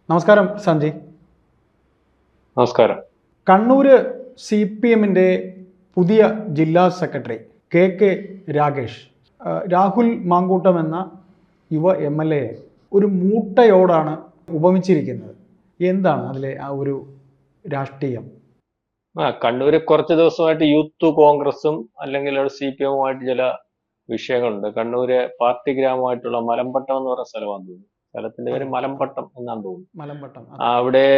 നമസ്കാരം സഞ്ജയ്. നമസ്കാരം. കണ്ണൂര് CPM-ന്റെ പുതിയ ജില്ലാ സെക്രട്ടറി കെ രാഗേഷ് രാഹുൽ മാങ്കൂട്ടം എന്ന യുവ MLA ഒരു മൂട്ടയോടാണ് ഉപമിച്ചിരിക്കുന്നത്. എന്താണ് അതിലെ ആ ഒരു രാഷ്ട്രീയം? കണ്ണൂര് കുറച്ച് ദിവസമായിട്ട് യൂത്ത് കോൺഗ്രസും അല്ലെങ്കിൽ CPM-ഉമായിട്ട് ചില വിഷയങ്ങളുണ്ട്. കണ്ണൂര് പാർട്ടി ഗ്രാമമായിട്ടുള്ള മലമ്പട്ടം എന്ന് പറയുന്ന സ്ഥലമാണെന്ന് തോന്നുന്നു. സ്ഥലത്തിന്റെ പേര് മലമ്പട്ടം എന്നാന്ന് തോന്നുന്നു. മലമ്പട്ടം. അവിടെ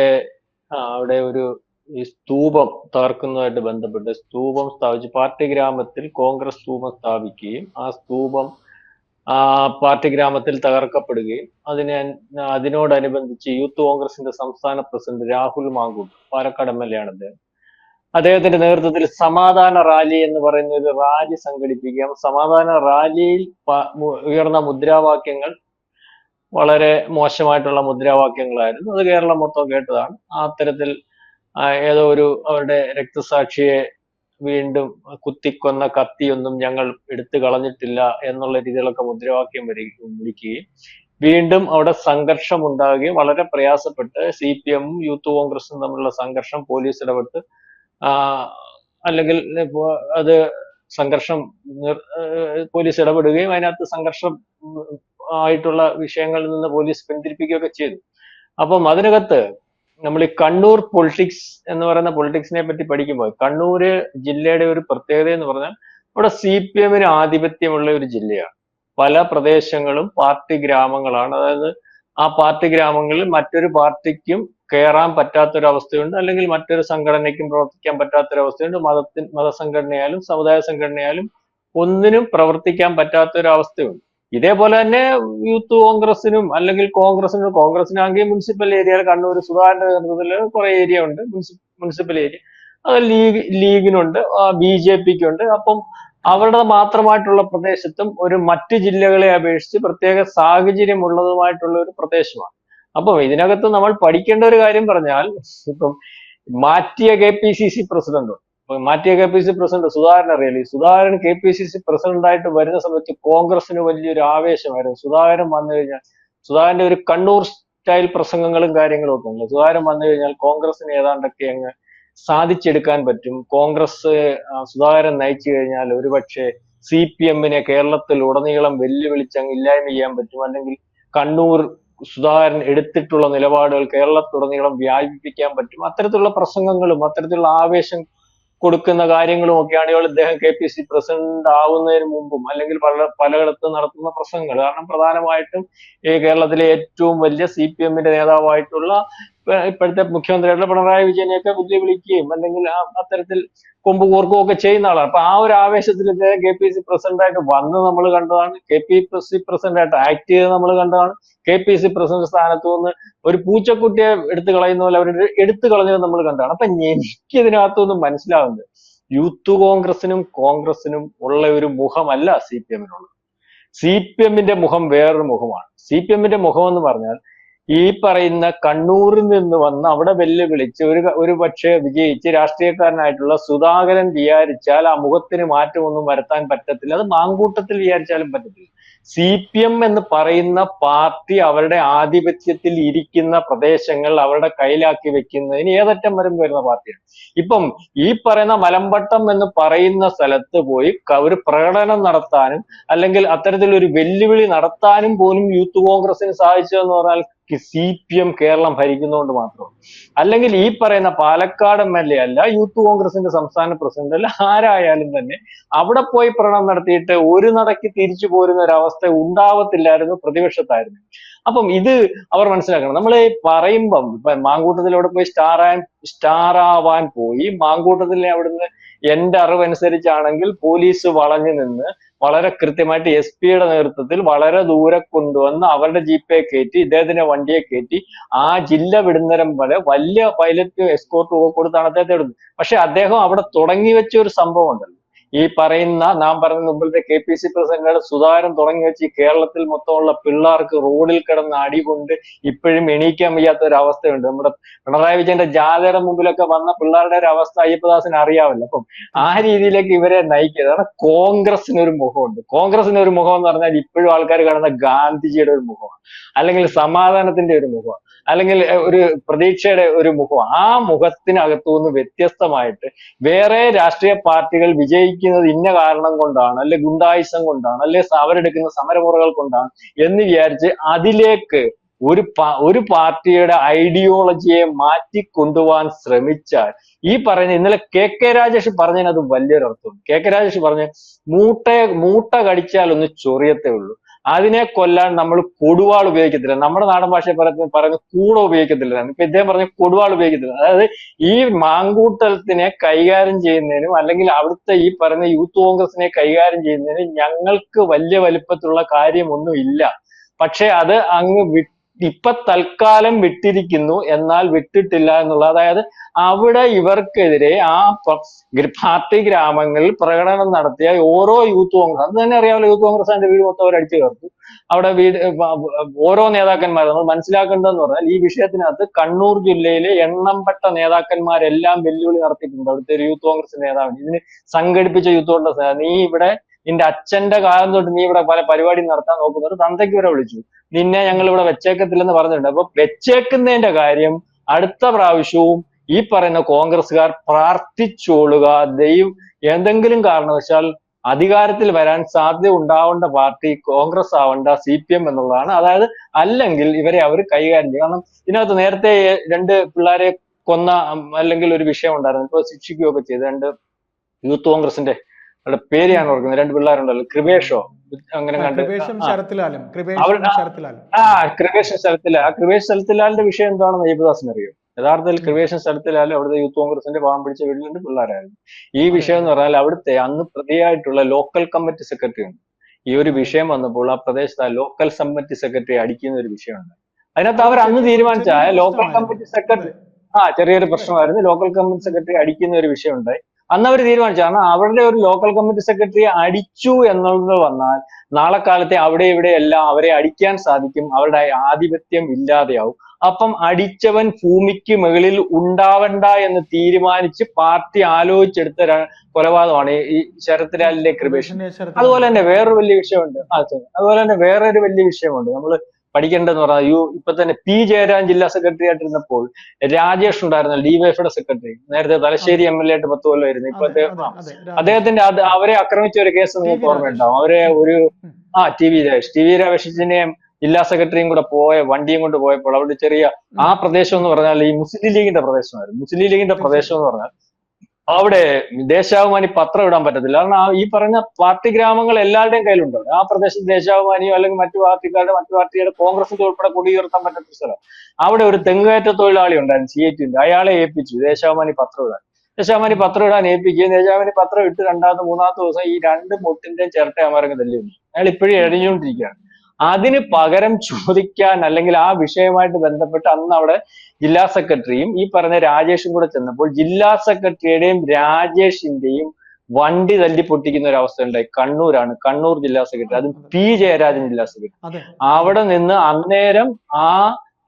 അവിടെ ഒരു ഈ സ്തൂപം തകർക്കുന്നതുമായിട്ട് ബന്ധപ്പെട്ട് സ്തൂപം സ്ഥാപിച്ച് പാർട്ടി ഗ്രാമത്തിൽ കോൺഗ്രസ് സ്തൂപം സ്ഥാപിക്കുകയും ആ സ്തൂപം പാർട്ടി ഗ്രാമത്തിൽ തകർക്കപ്പെടുകയും അതിനോടനുബന്ധിച്ച് യൂത്ത് കോൺഗ്രസിന്റെ സംസ്ഥാന പ്രസിഡന്റ് രാഹുൽ മാങ്കൂട്ടം, പാലക്കാട് MLA ആണ് അദ്ദേഹം. അദ്ദേഹത്തിന്റെ നേതൃത്വത്തിൽ സമാധാന റാലി എന്ന് പറയുന്ന ഒരു റാലി സംഘടിപ്പിക്കുകയും സമാധാന റാലിയിൽ ഉയർന്ന മുദ്രാവാക്യങ്ങൾ വളരെ മോശമായിട്ടുള്ള മുദ്രാവാക്യങ്ങളായിരുന്നു. അത് കേരളം മൊത്തം കേട്ടതാണ്. അത്തരത്തിൽ ഏതോ ഒരു അവരുടെ രക്തസാക്ഷിയെ വീണ്ടും കുത്തിക്കൊന്ന കത്തിയൊന്നും ഞങ്ങൾ എടുത്തു കളഞ്ഞിട്ടില്ല എന്നുള്ള രീതിയിലൊക്കെ മുദ്രാവാക്യം വിളിക്കുകയും വീണ്ടും അവിടെ സംഘർഷം ഉണ്ടാകുകയും വളരെ പ്രയാസപ്പെട്ട് CPM-ഉം യൂത്ത് കോൺഗ്രസും തമ്മിലുള്ള സംഘർഷം പോലീസ് ഇടപെട്ട് അല്ലെങ്കിൽ അത് സംഘർഷം പോലീസ് ഇടപെടുകയും അതിനകത്ത് സംഘർഷം ആയിട്ടുള്ള വിഷയങ്ങളിൽ നിന്ന് പോലീസ് പിന്തിരിപ്പിക്കുകയൊക്കെ ചെയ്തു. അപ്പം അതിനകത്ത് നമ്മൾ ഈ കണ്ണൂർ പൊളിറ്റിക്സ് എന്ന് പറയുന്ന പൊളിറ്റിക്സിനെ പറ്റി പഠിക്കുമ്പോൾ കണ്ണൂര് ജില്ലയുടെ ഒരു പ്രത്യേകത എന്ന് പറഞ്ഞാൽ ഇവിടെ CPM-ന് ആധിപത്യമുള്ള ഒരു ജില്ലയാണ്. പല പ്രദേശങ്ങളും പാർട്ടി ഗ്രാമങ്ങളാണ്. അതായത് ആ പാർട്ടി ഗ്രാമങ്ങളിൽ മറ്റൊരു പാർട്ടിക്കും കയറാൻ പറ്റാത്തൊരവസ്ഥയുണ്ട്, അല്ലെങ്കിൽ മറ്റൊരു സംഘടനയ്ക്കും പ്രവർത്തിക്കാൻ പറ്റാത്തൊരവസ്ഥയുണ്ട്. മതസംഘടനയാലും സമുദായ സംഘടനയാലും ഒന്നിനും പ്രവർത്തിക്കാൻ പറ്റാത്തൊരവസ്ഥയുണ്ട്. ഇതേപോലെ തന്നെ യൂത്ത് കോൺഗ്രസിനും അല്ലെങ്കിൽ കോൺഗ്രസിനാണെങ്കിൽ മുനിസിപ്പൽ ഏരിയ കണ്ണൂർ സുധാകരന്റെ നേതൃത്വത്തിൽ കുറെ ഏരിയ ഉണ്ട്, മുനിസിപ്പൽ ഏരിയ. അത് ലീഗിനുണ്ട്, BJP-ക്കുണ്ട്. അപ്പം അവരുടെ മാത്രമായിട്ടുള്ള പ്രദേശത്തും ഒരു മറ്റ് ജില്ലകളെ അപേക്ഷിച്ച് പ്രത്യേക സാഹചര്യം ഉള്ളതുമായിട്ടുള്ള ഒരു പ്രദേശമാണ്. അപ്പം ഇതിനകത്ത് നമ്മൾ പഠിക്കേണ്ട ഒരു കാര്യം പറഞ്ഞാൽ, ഇപ്പം മാറ്റിയ KPCC പ്രസിഡന്റ് മാറ്റിയ KPCC പ്രസിഡന്റ് സുധാകരൻ അറിയില്ലേ? സുധാകരൻ KPCC പ്രസിഡന്റ് ആയിട്ട് വരുന്ന സമയത്ത് കോൺഗ്രസിന് വലിയൊരു ആവേശമായിരുന്നു. സുധാകരൻ വന്നു കഴിഞ്ഞാൽ സുധാകരന്റെ ഒരു കണ്ണൂർ സ്റ്റൈൽ പ്രസംഗങ്ങളും കാര്യങ്ങളും ഒക്കെ ഉണ്ട്. സുധാകരൻ വന്നു കഴിഞ്ഞാൽ കോൺഗ്രസിന് ഏതാണ്ടൊക്കെ അങ്ങ് സാധിച്ചെടുക്കാൻ പറ്റും. കോൺഗ്രസ് സുധാകരൻ നയിച്ചു കഴിഞ്ഞാൽ ഒരുപക്ഷെ CPM-നെ കേരളത്തിൽ ഉടനീളം വെല്ലുവിളിച്ച് അങ്ങ് ഇല്ലായ്മ ചെയ്യാൻ പറ്റും. അല്ലെങ്കിൽ കണ്ണൂർ സുധാകരൻ എടുത്തിട്ടുള്ള നിലപാടുകൾ കേരളത്തിലുടനീളം വ്യാപിപ്പിക്കാൻ പറ്റും. അത്തരത്തിലുള്ള പ്രസംഗങ്ങളും അത്തരത്തിലുള്ള ആവേശം കൊടുക്കുന്ന കാര്യങ്ങളും ഒക്കെയാണ് ഇദ്ദേഹം KPCC പ്രസിഡന്റ് ആവുന്നതിന് മുമ്പും അല്ലെങ്കിൽ പലയിടത്തും നടത്തുന്ന പ്രസംഗങ്ങൾ. കാരണം പ്രധാനമായിട്ടും ഈ കേരളത്തിലെ ഏറ്റവും വലിയ CPM-ന്റെ നേതാവായിട്ടുള്ള ഇപ്പോഴത്തെ മുഖ്യമന്ത്രിയായിട്ടുള്ള പിണറായി വിജയനെയൊക്കെ വെല്ലുവിളിക്കുകയും അല്ലെങ്കിൽ അത്തരത്തിൽ കൊമ്പ് കോർക്കുകയും ഒക്കെ ചെയ്യുന്ന ആളാണ്. അപ്പൊ ആ ഒരു ആവേശത്തിൽ ഇദ്ദേഹം KPCC പ്രസിഡന്റ് ആയിട്ട് വന്ന് നമ്മൾ കണ്ടതാണ്. KPCC പ്രസിഡന്റ് ആയിട്ട് ആക്ട് ചെയ്ത് നമ്മൾ കണ്ടതാണ്. KPCC പ്രസിഡന്റ് സ്ഥാനത്ത് നിന്ന് ഒരു പൂച്ചക്കുട്ടിയെ എടുത്തു കളയുന്ന പോലെ അവർ എടുത്തു കളഞ്ഞത് നമ്മൾ കണ്ടതാണ്. അപ്പൊ എനിക്ക് ഇതിനകത്തൊന്നും മനസ്സിലാവുന്നത്, യൂത്ത് കോൺഗ്രസിനും ഉള്ള ഒരു മുഖമല്ല CPM-നുള്ളത്. CPM-ന്റെ മുഖം വേറൊരു മുഖമാണ്. CPM-ന്റെ മുഖം എന്ന് പറഞ്ഞാൽ ഈ പറയുന്ന കണ്ണൂരിൽ നിന്ന് വന്ന് അവിടെ വെല്ലുവിളിച്ച് ഒരു പക്ഷേ വിജയിച്ച് രാഷ്ട്രീയക്കാരനായിട്ടുള്ള സുധാകരൻ വിചാരിച്ചാൽ ആ മുഖത്തിന് മാറ്റമൊന്നും വരുത്താൻ പറ്റത്തില്ല. അത് മാങ്കൂട്ടത്തിൽ വിചാരിച്ചാലും പറ്റത്തില്ല. CPM എന്ന് പറയുന്ന പാർട്ടി അവരുടെ ആധിപത്യത്തിൽ ഇരിക്കുന്ന പ്രദേശങ്ങൾ അവരുടെ കയ്യിലാക്കി വെക്കുന്നതിന് ഏതറ്റം വരും വരുന്ന പാർട്ടിയാണ്. ഇപ്പം ഈ പറയുന്ന മലമ്പട്ടം എന്ന് പറയുന്ന സ്ഥലത്ത് പോയി ഒരു പ്രകടനം നടത്താനും അല്ലെങ്കിൽ അത്തരത്തിലൊരു വെല്ലുവിളി നടത്താനും പോലും യൂത്ത് കോൺഗ്രസിന് സാധിച്ചതെന്ന് പറഞ്ഞാൽ CPM കേരളം ഭരിക്കുന്നതുകൊണ്ട് മാത്രം. അല്ലെങ്കിൽ ഈ പറയുന്ന പാലക്കാട് MLA അല്ല, യൂത്ത് കോൺഗ്രസിന്റെ സംസ്ഥാന പ്രസിഡന്റ് അല്ല, ആരായാലും തന്നെ അവിടെ പോയി പ്രകടനം നടത്തിയിട്ട് ഒരു നടക്ക് തിരിച്ചു പോരുന്ന ഒരവസ്ഥ ഉണ്ടാവത്തില്ലായിരുന്നു പ്രതിപക്ഷത്തായിരുന്നു. അപ്പം ഇത് അവർ മനസ്സിലാക്കണം. നമ്മൾ പറയുമ്പം ഇപ്പൊ മാങ്കൂട്ടത്തിൽ അവിടെ പോയി സ്റ്റാർ ആവാൻ പോയി മാങ്കൂട്ടത്തിലെ അവിടുന്ന് എന്റെ അറിവനുസരിച്ചാണെങ്കിൽ പോലീസ് വളഞ്ഞു നിന്ന് വളരെ കൃത്യമായിട്ട് SP-യുടെ നേതൃത്വത്തിൽ വളരെ ദൂരെ കൊണ്ടുവന്ന് അവരുടെ ജീപ്പെ കയറ്റി ഇദ്ദേഹത്തിന്റെ വണ്ടിയെ കയറ്റി ആ ജില്ല വിടുന്നരം വരെ വലിയ പൈലറ്റ് എസ്കോർട്ട് കൊടുത്താണ് അദ്ദേഹത്തെ വിടുന്നത്. പക്ഷെ അദ്ദേഹം അവിടെ തുടങ്ങി വെച്ച ഒരു സംഭവം ഉണ്ടല്ലോ, ഈ പറയുന്ന നാം പറഞ്ഞ മുമ്പിലത്തെ KPC പ്രസിഡന്റ് സുധാകരൻ തുടങ്ങി വെച്ച് ഈ കേരളത്തിൽ മൊത്തമുള്ള പിള്ളേർക്ക് റോഡിൽ കിടന്ന് അടികൊണ്ട് ഇപ്പോഴും എണീക്കാൻ വയ്യാത്ത ഒരു അവസ്ഥയുണ്ട്. നമ്മുടെ പിണറായി വിജയന്റെ ജാഥയുടെ മുമ്പിലൊക്കെ വന്ന പിള്ളേരുടെ ഒരു അവസ്ഥ അയ്യപ്പദാസിന് അറിയാമല്ലോ. അപ്പം ആ രീതിയിലേക്ക് ഇവരെ നയിക്കുക. അതാണ് കോൺഗ്രസിന് ഒരു മുഖമുണ്ട്. കോൺഗ്രസിന് ഒരു മുഖം എന്ന് പറഞ്ഞാൽ ഇപ്പോഴും ആൾക്കാർ കാണുന്ന ഗാന്ധിജിയുടെ ഒരു മുഖമാണ്, അല്ലെങ്കിൽ സമാധാനത്തിന്റെ ഒരു മുഖമാണ്, അല്ലെങ്കിൽ ഒരു പ്രതീക്ഷയുടെ ഒരു മുഖമാണ്. ആ മുഖത്തിനകത്തുനിന്ന് വ്യത്യസ്തമായിട്ട് വേറെ രാഷ്ട്രീയ പാർട്ടികൾ വിജയിക്കുന്നത് ഇന്ന കാരണം കൊണ്ടാണ്, അല്ലെ ഗുണ്ടായുസം കൊണ്ടാണ്, അല്ലെ അവരെടുക്കുന്ന സമരമുറകൾ കൊണ്ടാണ് എന്ന് വിചാരിച്ച് അതിലേക്ക് ഒരു പാർട്ടിയുടെ ഐഡിയോളജിയെ മാറ്റി കൊണ്ടുപോകാൻ ശ്രമിച്ചാൽ ഈ പറയുന്ന ഇന്നലെ KK രാജേഷ് പറഞ്ഞതിനകത്ത് വലിയൊരു അർത്ഥമുണ്ട്. KK രാജേഷ് പറഞ്ഞ മൂട്ട കടിച്ചാൽ ഒന്ന് ചൊറിയത്തേ ഉള്ളൂ, അതിനെ കൊല്ലാൻ നമ്മൾ കൊടുവാൾ ഉപയോഗിക്കത്തില്ല. നമ്മുടെ നാടൻ ഭാഷയെ പറയുന്ന കൂട ഉപയോഗിക്കത്തില്ല. ഇപ്പൊ ഇദ്ദേഹം പറഞ്ഞ കൊടുവാൾ ഉപയോഗിക്കത്തില്ല. അതായത് ഈ മാങ്കൂട്ടത്തിനെ കൈകാര്യം ചെയ്യുന്നതിനും അല്ലെങ്കിൽ അവിടുത്തെ ഈ പറയുന്ന യൂത്ത് കോൺഗ്രസിനെ കൈകാര്യം ചെയ്യുന്നതിനും ഞങ്ങൾക്ക് വലിയ വലിപ്പത്തിലുള്ള കാര്യമൊന്നും ഇല്ല. പക്ഷെ അത് അങ്ങ് ഇപ്പൊ തൽക്കാലം വിട്ടിരിക്കുന്നു, എന്നാൽ വിട്ടിട്ടില്ല എന്നുള്ള, അതായത് അവിടെ ഇവർക്കെതിരെ ആ പാർട്ടി ഗ്രാമങ്ങളിൽ പ്രകടനം നടത്തിയ ഓരോ യൂത്ത് കോൺഗ്രസ്, അത് തന്നെ അറിയാമല്ലോ, യൂത്ത് കോൺഗ്രസിന്റെ വീട് മൊത്തം അവർ അടിച്ചു ചേർത്തു. അവിടെ ഓരോ നേതാക്കന്മാർ നമ്മൾ മനസ്സിലാക്കേണ്ടതെന്ന് പറഞ്ഞാൽ ഈ വിഷയത്തിനകത്ത് കണ്ണൂർ ജില്ലയിലെ എണ്ണംപെട്ട നേതാക്കന്മാരെല്ലാം വെല്ലുവിളി നടത്തിയിട്ടുണ്ട് അവിടുത്തെ ഒരു യൂത്ത് കോൺഗ്രസ് നേതാവിന്. ഇതിന് സംഘടിപ്പിച്ച യൂത്ത് കോൺഗ്രസ്, നീ ഇവിടെ നിന്റെ അച്ഛന്റെ കാലം തൊട്ട് നീ ഇവിടെ പല പരിപാടി നടത്താൻ നോക്കുന്നവർ തന്തയ്ക്ക് വരെ വിളിച്ചു, നിന്നെ ഞങ്ങൾ ഇവിടെ വെച്ചേക്കത്തില്ലെന്ന് പറഞ്ഞിട്ടുണ്ട്. അപ്പൊ വെച്ചേക്കുന്നതിന്റെ കാര്യം അടുത്ത പ്രാവശ്യവും ഈ പറയുന്ന കോൺഗ്രസ്സുകാർ പ്രാർത്ഥിച്ചോളുക. എന്തെങ്കിലും കാരണവശാൽ അധികാരത്തിൽ വരാൻ സാധ്യത ഉണ്ടാവേണ്ട പാർട്ടി കോൺഗ്രസ് ആവേണ്ട CPM എന്നുള്ളതാണ്. അതായത് അല്ലെങ്കിൽ ഇവരെ അവർ കൈകാര്യം ചെയ്യും. കാരണം ഇതിനകത്ത് നേരത്തെ 2 പിള്ളേരെ കൊന്ന അല്ലെങ്കിൽ ഒരു വിഷയം ഉണ്ടായിരുന്നു, ഇപ്പൊ ശിക്ഷിക്കുകയൊക്കെ ചെയ്ത് 2 യൂത്ത് കോൺഗ്രസിന്റെ പേര് ഞാൻ ഓർക്കുന്നത്, 2 പിള്ളേരുണ്ടല്ലോ, കൃപേഷോ അങ്ങനെ കണ്ട് കൃപേഷും കൃപേഷ് ശരത്ലാലിന്റെ വിഷയം എന്താണെന്ന് അയ്യപ്പദാസിന് അറിയാം. യഥാർത്ഥത്തിൽ കൃപേഷൻ ശരത്ലാൽ അവിടുത്തെ യൂത്ത് കോൺഗ്രസിന്റെ പാവം പിടിച്ച വീട്ടിൽ 2 പിള്ളേരായിരുന്നു. ഈ വിഷയം എന്ന് പറഞ്ഞാൽ അവിടുത്തെ അന്ന് പ്രതിയായിട്ടുള്ള ലോക്കൽ കമ്മിറ്റി സെക്രട്ടറി ഉണ്ട്. ഈ ഒരു വിഷയം വന്നപ്പോൾ ആ പ്രദേശത്ത് ലോക്കൽ കമ്മിറ്റി സെക്രട്ടറി അടിക്കുന്ന ഒരു വിഷയമുണ്ട്. അതിനകത്ത് അവർ അന്ന് തീരുമാനിച്ച ലോക്കൽ കമ്മിറ്റി സെക്രട്ടറി ചെറിയൊരു പ്രശ്നമായിരുന്നു, ലോക്കൽ കമ്മിറ്റി സെക്രട്ടറി അടിക്കുന്ന ഒരു വിഷയം ഉണ്ടായി. അന്ന് അവർ തീരുമാനിച്ചു, കാരണം അവരുടെ ഒരു ലോക്കൽ കമ്മിറ്റി സെക്രട്ടറിയെ അടിച്ചു എന്നുള്ളത് വന്നാൽ നാളെ കാലത്തെ അവിടെ ഇവിടെ എല്ലാം അവരെ അടിക്കാൻ സാധിക്കും, അവരുടെ ആധിപത്യം ഇല്ലാതെയാവും. അപ്പം അടിച്ചവൻ ഭൂമിക്ക് മുകളിൽ ഉണ്ടാവണ്ട എന്ന് തീരുമാനിച്ച് പാർട്ടി ആലോചിച്ചെടുത്ത കൊലപാതകമാണ് ഈ ശരത്ലാലിന്റെ കൃപേഷൻ. അതുപോലെ തന്നെ വേറൊരു വലിയ വിഷയമുണ്ട്. അതുപോലെ തന്നെ വേറൊരു വലിയ വിഷയമുണ്ട് നമ്മൾ പഠിക്കേണ്ടതെന്ന് പറഞ്ഞാൽ ഇപ്പൊ തന്നെ P. ജയരാജൻ ജില്ലാ സെക്രട്ടറി ആയിട്ടിരുന്നപ്പോൾ രാജേഷ് ഉണ്ടായിരുന്ന DYFയുടെ സെക്രട്ടറി, നേരത്തെ തലശ്ശേരി MLA ആയിട്ട് 10 കൊല്ലമായിരുന്നു. ഇപ്പൊ അദ്ദേഹത്തിന്റെ അവരെ ആക്രമിച്ച ഒരു കേസ് നിങ്ങൾക്ക് ഓർമ്മയുണ്ടാവും. അവരെ ഒരു TV രാജേഷിനെ ജില്ലാ സെക്രട്ടറിയും കൂടെ വണ്ടിയും കൊണ്ട് പോയപ്പോൾ അവിടെ ചെറിയ ആ പ്രദേശം എന്ന് പറഞ്ഞാൽ ഈ മുസ്ലിം ലീഗിന്റെ പ്രദേശമായിരുന്നു. മുസ്ലിം ലീഗിന്റെ പ്രദേശം എന്ന് പറഞ്ഞാൽ അവിടെ ദേശാഭിമാനി പത്രം ഇടാൻ പറ്റത്തില്ല. കാരണം ഈ പറഞ്ഞ പാർട്ടി ഗ്രാമങ്ങൾ എല്ലാവരുടെയും കയ്യിലുണ്ട്. ആ പ്രദേശത്ത് ദേശാഭിമാനിയോ അല്ലെങ്കിൽ മറ്റു പാർട്ടിയുടെ കോൺഗ്രസിന്റെ ഉൾപ്പെടെ കൊടി ഉയർത്താൻ പറ്റാത്ത സ്ഥലം. അവിടെ ഒരു തെങ്ങുകയറ്റ തൊഴിലാളി ഉണ്ടായിരുന്നു, CIT-ന്റെ. അയാളെ ഏൽപ്പിച്ചു ദേശാഭിമാനി പത്രം ഇടാൻ. ദേശാഭിമാനി പത്രം ഇടാൻ ഏൽപ്പിക്കുകയും ദേശാഭിമാനി പത്രം ഇട്ട് 2ാമത്തെ 3ാമത്തെ ദിവസം ഈ 2 മുട്ടിന്റെയും ചിരട്ട അമരങ്ങ് തല്ലി. അയാൾ ഇപ്പോഴും എഴഞ്ഞുകൊണ്ടിരിക്കുകയാണ്. അതിന് പകരം ചോദിക്കാൻ അല്ലെങ്കിൽ ആ വിഷയമായിട്ട് ബന്ധപ്പെട്ട് അന്ന് അവിടെ ജില്ലാ സെക്രട്ടറിയും ഈ പറഞ്ഞ രാജേഷും കൂടെ ചെന്നപ്പോൾ ജില്ലാ സെക്രട്ടറിയുടെയും രാജേഷിന്റെയും വണ്ടി തല്ലി പൊട്ടിക്കുന്ന ഒരു അവസ്ഥ ഉണ്ടായി. കണ്ണൂരാണ്, കണ്ണൂർ ജില്ലാ സെക്രട്ടറി, അതും P. ജയരാജൻ ജില്ലാ സെക്രട്ടറി. അവിടെ നിന്ന് അന്നേരം ആ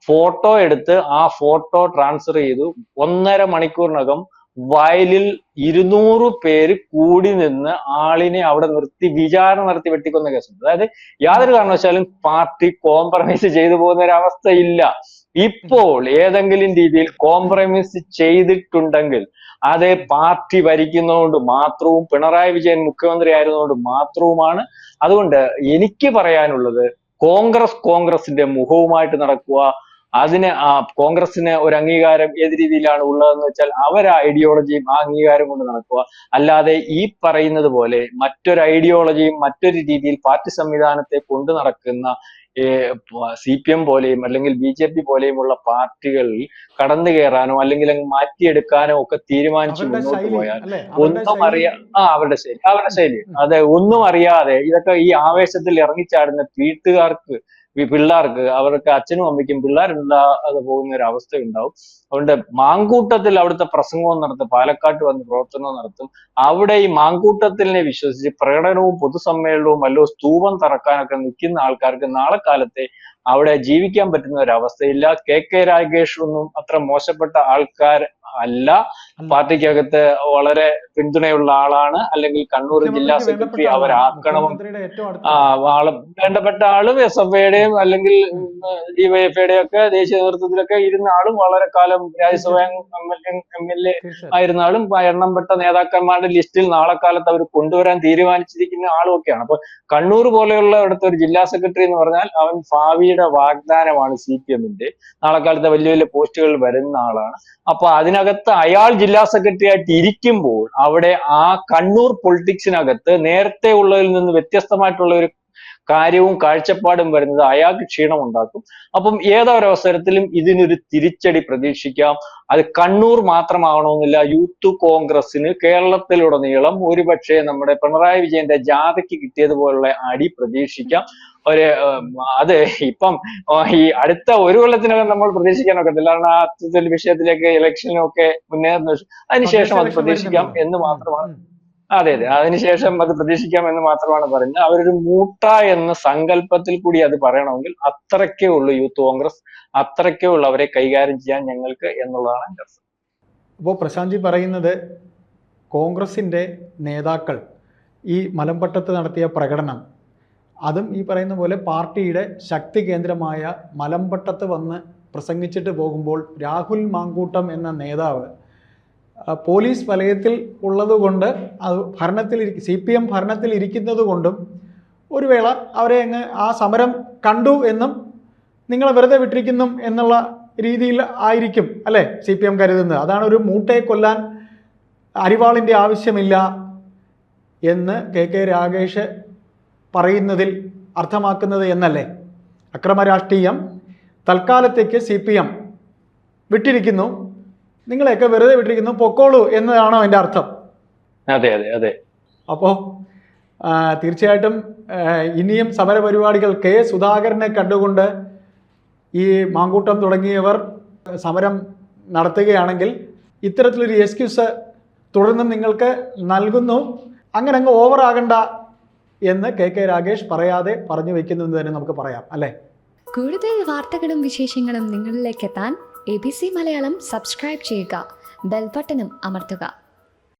ഫോട്ടോ എടുത്ത് ആ ഫോട്ടോ ട്രാൻസ്ഫർ ചെയ്തു. 1.5 മണിക്കൂറിനകം വയലിൽ 200 പേര് കൂടി നിന്ന് ആളിനെ അവിടെ നിർത്തി വിചാരണ നടത്തി വെട്ടിക്കൊന്ന കേസുണ്ട്. അതായത് യാതൊരു കാരണവശാലും പാർട്ടി കോംപ്രമൈസ് ചെയ്തു പോകുന്ന ഒരു അവസ്ഥയില്ല. ഇപ്പോൾ ഏതെങ്കിലും രീതിയിൽ കോംപ്രമൈസ് ചെയ്തിട്ടുണ്ടെങ്കിൽ അത് പാർട്ടി ഭരിക്കുന്നതുകൊണ്ട് മാത്രവും പിണറായി വിജയൻ മുഖ്യമന്ത്രി ആയിരുന്നതുകൊണ്ട് മാത്രവുമാണ്. അതുകൊണ്ട് എനിക്ക് പറയാനുള്ളത്, കോൺഗ്രസിന്റെ മുഖവുമായിട്ട് നടക്കുക, അതിന് കോൺഗ്രസിന് ഒരു അംഗീകാരം ഏത് രീതിയിലാണ് ഉള്ളതെന്ന് വെച്ചാൽ അവർ ഐഡിയോളജിയും ആ അംഗീകാരം കൊണ്ട് നടക്കുക. അല്ലാതെ ഈ പറയുന്നത് പോലെ മറ്റൊരു ഐഡിയോളജിയും മറ്റൊരു രീതിയിൽ പാർട്ടി സംവിധാനത്തെ കൊണ്ടു നടക്കുന്ന CPM പോലെയും അല്ലെങ്കിൽ BJP പോലെയുമുള്ള പാർട്ടികളിൽ കടന്നു കയറാനോ അല്ലെങ്കിൽ അങ്ങ് മാറ്റിയെടുക്കാനോ ഒക്കെ തീരുമാനിച്ച് മുന്നോട്ട് പോയാൽ ഒന്നും അവരുടെ ശൈലി അതെ, ഒന്നും അറിയാതെ ഇതൊക്കെ ഈ ആവേശത്തിൽ ഇറങ്ങിച്ചാടുന്ന വീട്ടുകാർക്ക് പിള്ളേർക്ക് അവർക്ക് അച്ഛനും അമ്മയ്ക്കും പിള്ളേരുണ്ടാകാതെ പോകുന്ന ഒരു അവസ്ഥ ഉണ്ടാവും. അതുകൊണ്ട് മാങ്കൂട്ടത്തിൽ അവിടുത്തെ പ്രസംഗവും നടത്തും, പാലക്കാട്ട് വന്ന് പ്രവർത്തനവും നടത്തും. അവിടെ ഈ മാങ്കൂട്ടത്തിനെ വിശ്വസിച്ച് പ്രകടനവും പൊതുസമ്മേളനവും വല്ലോ സ്തൂപം തറക്കാനൊക്കെ നിൽക്കുന്ന ആൾക്കാർക്ക് നാളെ കാലത്തെ അവിടെ ജീവിക്കാൻ പറ്റുന്ന ഒരു അവസ്ഥയില്ല. കെ രാഗേഷ് ഒന്നും അത്ര മോശപ്പെട്ട ആൾക്കാർ അല്ല. പാർട്ടിക്കകത്ത് വളരെ പിന്തുണയുള്ള ആളാണ്. അല്ലെങ്കിൽ കണ്ണൂർ ജില്ലാ സെക്രട്ടറി അവരാക്കണം. വേണ്ടപ്പെട്ട ആളും SFIയുടെയും അല്ലെങ്കിൽ DYFIയുടെയും ഒക്കെ ദേശീയ നേതൃത്വത്തിലൊക്കെ ഇരുന്ന ആളും വളരെ കാലം രാജ്യസഭ MLA ആയിരുന്ന ആളും എണ്ണംപ്പെട്ട നേതാക്കന്മാരുടെ ലിസ്റ്റിൽ നാളെ കാലത്ത് അവർ കൊണ്ടുവരാൻ തീരുമാനിച്ചിരിക്കുന്ന ആളും ഒക്കെയാണ്. അപ്പൊ കണ്ണൂർ പോലെയുള്ള ഇവിടുത്തെ ഒരു ജില്ലാ സെക്രട്ടറി എന്ന് പറഞ്ഞാൽ അവൻ ഭാവിയുടെ വാഗ്ദാനമാണ് CPMന്റെ. നാളെ കാലത്ത് വലിയ വലിയ പോസ്റ്റുകൾ വരുന്ന ആളാണ്. അപ്പൊ അതിനകത്ത് അയാൾ ജില്ലാ സെക്രട്ടറി ആയിട്ട് ഇരിക്കുമ്പോൾ അവിടെ ആ കണ്ണൂർ പൊളിറ്റിക്സിനകത്ത് നേരത്തെ ഉള്ളതിൽ നിന്ന് വ്യത്യസ്തമായിട്ടുള്ള ഒരു കാര്യവും കാഴ്ചപ്പാടും വരുന്നത് അയാൾക്ക് ക്ഷീണം ഉണ്ടാക്കും. അപ്പം ഏതൊരവസരത്തിലും ഇതിനൊരു തിരിച്ചടി പ്രതീക്ഷിക്കാം. അത് കണ്ണൂർ മാത്രമാകണമെന്നില്ല. യൂത്ത് കോൺഗ്രസിന് കേരളത്തിലുടനീളം ഒരുപക്ഷെ നമ്മുടെ പിണറായി വിജയന്റെ ജാഥയ്ക്ക് കിട്ടിയതുപോലുള്ള അടി പ്രതീക്ഷിക്കാം. അത് ഇപ്പം ഈ അടുത്ത ഒരു കൊല്ലത്തിനകം നമ്മൾ പ്രതീക്ഷിക്കാൻ ഒക്കത്തില്ല. കാരണം ആ വിഷയത്തിലേക്ക് ഇലക്ഷനൊക്കെ മുന്നേറുന്ന അതിനുശേഷം അത് പ്രതീക്ഷിക്കാം എന്ന് മാത്രമാണ്. അതെ, അതിനുശേഷം അത് പ്രതീക്ഷിക്കാം എന്ന് മാത്രമാണ് പറയുന്നത്. അവരൊരു മൂട്ട എന്ന സങ്കല്പത്തിൽ കൂടി അത് പറയണമെങ്കിൽ അത്രയ്ക്കേ ഉള്ളൂ യൂത്ത് കോൺഗ്രസ്, അത്രയ്ക്കേ ഉള്ളൂ അവരെ കൈകാര്യം ചെയ്യാൻ ഞങ്ങൾക്ക് എന്നുള്ളതാണ് എൻ്റെ അർത്ഥം. അപ്പോൾ പ്രശാന്ത്ജി പറയുന്നത് കോൺഗ്രസിൻ്റെ നേതാക്കൾ ഈ മലമ്പട്ടത്ത് നടത്തിയ പ്രകടനം, അതും ഈ പറയുന്ന പോലെ പാർട്ടിയുടെ ശക്തി കേന്ദ്രമായ മലമ്പട്ടത്ത് വന്ന് പ്രസംഗിച്ചിട്ട് പോകുമ്പോൾ രാഹുൽ മാങ്കൂട്ടം എന്ന നേതാവ് പോലീസ് വലയത്തിൽ ഉള്ളതുകൊണ്ട് അത് CPM ഭരണത്തിൽ ഇരിക്കുന്നത് കൊണ്ടും ഒരു വേള അവരെ അങ്ങ് ആ സമരം കണ്ടു എന്നും നിങ്ങളെ വെറുതെ വിട്ടിരിക്കുന്നു എന്നുള്ള രീതിയിൽ ആയിരിക്കും അല്ലേ CPM കരുതുന്നത്. അതാണ് ഒരു മൂട്ടയെ കൊല്ലാൻ അരിവാളിൻ്റെ ആവശ്യമില്ല എന്ന് കെ രാഗേഷ് പറയുന്നതിൽ അർത്ഥമാക്കുന്നത് എന്നല്ലേ? അക്രമ രാഷ്ട്രീയം തൽക്കാലത്തേക്ക് CPM വിട്ടിരിക്കുന്നു, നിങ്ങളെയൊക്കെ വെറുതെ വിട്ടിരിക്കുന്നു, പൊക്കോളൂ എന്നതാണോ എൻ്റെ അർത്ഥം? അതെ അതെ അതെ. അപ്പോൾ തീർച്ചയായിട്ടും ഇനിയും സമരപരിപാടികൾ സുധാകരനെ കണ്ടുകൊണ്ട് ഈ മാങ്കൂട്ടം തുടങ്ങിയവർ സമരം നടത്തുകയാണെങ്കിൽ ഇത്തരത്തിലൊരു എക്സ്ക്യൂസ് തുടർന്നും നിങ്ങൾക്ക് നൽകുന്നു, അങ്ങനെ അങ്ങ് ഓവറാകണ്ട എന്ന് കെ രാഗേഷ് പറയാതെ പറഞ്ഞു വെക്കുന്നു എന്ന് തന്നെ നമുക്ക് പറയാം അല്ലേ? കൂടുതൽ വാർത്തകളും വിശേഷങ്ങളും നിങ്ങളിലേക്ക് എത്താൻ ABC മലയാളം സബ്സ്ക്രൈബ് ചെയ്യുക, ബെൽ ബട്ടണും അമർത്തുക.